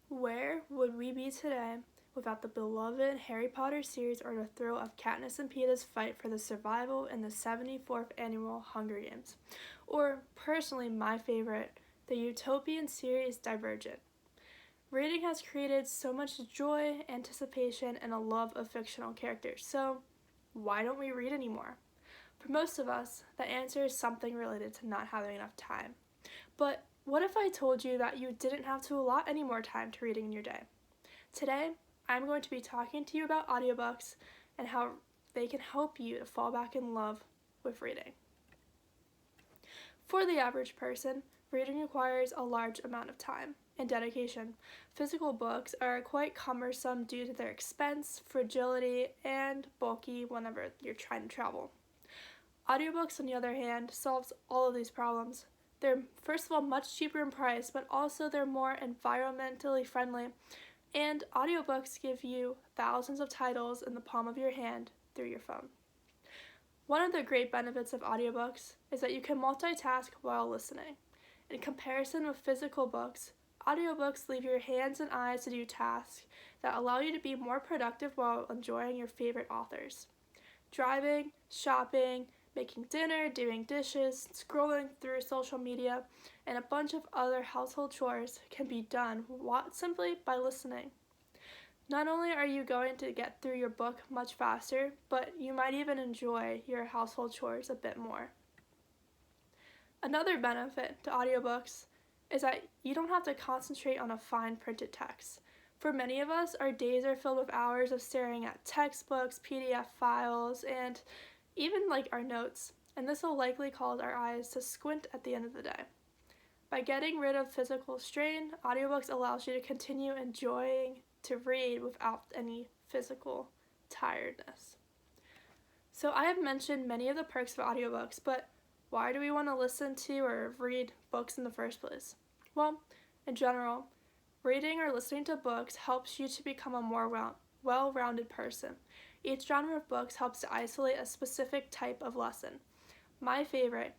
Where would we be today without the beloved Harry Potter series or the thrill of Katniss and Peeta's fight for the survival in the 74th annual Hunger Games? Or, personally, my favorite, the utopian series Divergent. Reading has created so much joy, anticipation, and a love of fictional characters, so why don't we read anymore? For most of us, the answer is something related to not having enough time. But what if I told you that you didn't have to allot any more time to reading in your day? Today, I'm going to be talking to you about audiobooks and how they can help you to fall back in love with reading. For the average person, reading requires a large amount of time and dedication. Physical books are quite cumbersome due to their expense, fragility, and bulky whenever you're trying to travel. Audiobooks, on the other hand, solves all of these problems. They're, first of all, much cheaper in price, but also they're more environmentally friendly. And audiobooks give you thousands of titles in the palm of your hand through your phone. One of the great benefits of audiobooks is that you can multitask while listening. In comparison with physical books, audiobooks leave your hands and eyes to do tasks that allow you to be more productive while enjoying your favorite authors. Driving, shopping, making dinner, doing dishes, scrolling through social media, and a bunch of other household chores can be done simply by listening. Not only are you going to get through your book much faster, but you might even enjoy your household chores a bit more. Another benefit to audiobooks is that you don't have to concentrate on a fine printed text. For many of us, our days are filled with hours of staring at textbooks, PDF files, and even our notes, and this will likely cause our eyes to squint at the end of the day. By getting rid of physical strain, audiobooks allows you to continue enjoying to read without any physical tiredness. So I have mentioned many of the perks of audiobooks, but why do we want to listen to or read books in the first place? Well, in general, reading or listening to books helps you to become a more well-rounded person. Each genre of books helps to isolate a specific type of lesson. My favorite,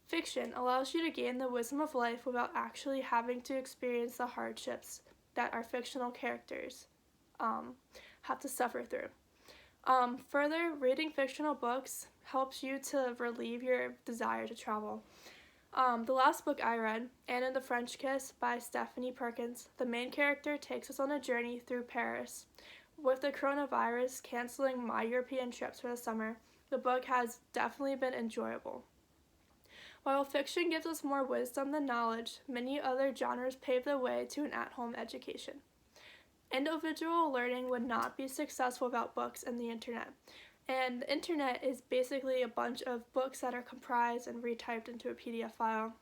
fiction, allows you to gain the wisdom of life without actually having to experience the hardships that our fictional characters have to suffer through. Further, reading fictional books helps you to relieve your desire to travel. The last book I read, Anne and the French Kiss by Stephanie Perkins, the main character takes us on a journey through Paris. With the coronavirus canceling my European trips for the summer, the book has definitely been enjoyable. While fiction gives us more wisdom than knowledge, many other genres pave the way to an at-home education. Individual learning would not be successful without books and the internet. And the internet is basically a bunch of books that are comprised and retyped into a PDF file.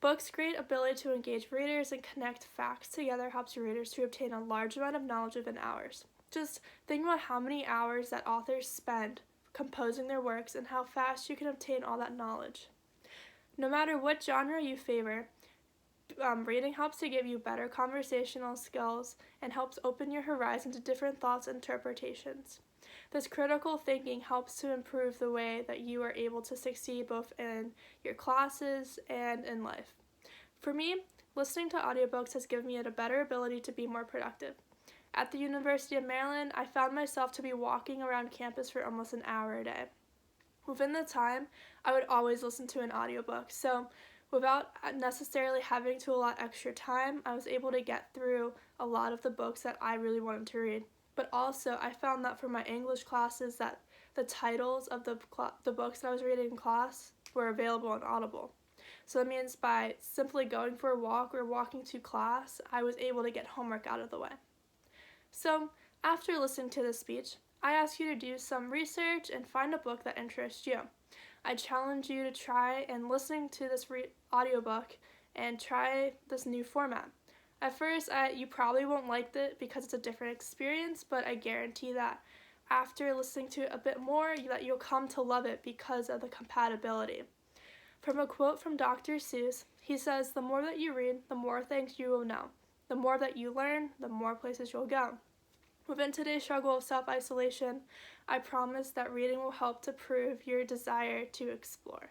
Books' great ability to engage readers and connect facts together helps readers to obtain a large amount of knowledge within hours. Just think about how many hours that authors spend composing their works and how fast you can obtain all that knowledge. No matter what genre you favor, reading helps to give you better conversational skills and helps open your horizon to different thoughts and interpretations. This critical thinking helps to improve the way that you are able to succeed both in your classes and in life. For me, listening to audiobooks has given me a better ability to be more productive. At the University of Maryland, I found myself to be walking around campus for almost an hour a day. Within the time, I would always listen to an audiobook, so without necessarily having to allot extra time, I was able to get through a lot of the books that I really wanted to read. But also, I found that for my English classes that the titles of the books that I was reading in class were available on Audible. So that means by simply going for a walk or walking to class, I was able to get homework out of the way. So, after listening to this speech, I ask you to do some research and find a book that interests you. I challenge you to try and listening to this audiobook and try this new format. At first, you probably won't like it because it's a different experience, but I guarantee that after listening to it a bit more, that you'll come to love it because of the compatibility. From a quote from Dr. Seuss, he says, "The more that you read, the more things you will know. The more that you learn, the more places you'll go." Within today's struggle of self-isolation, I promise that reading will help to prove your desire to explore.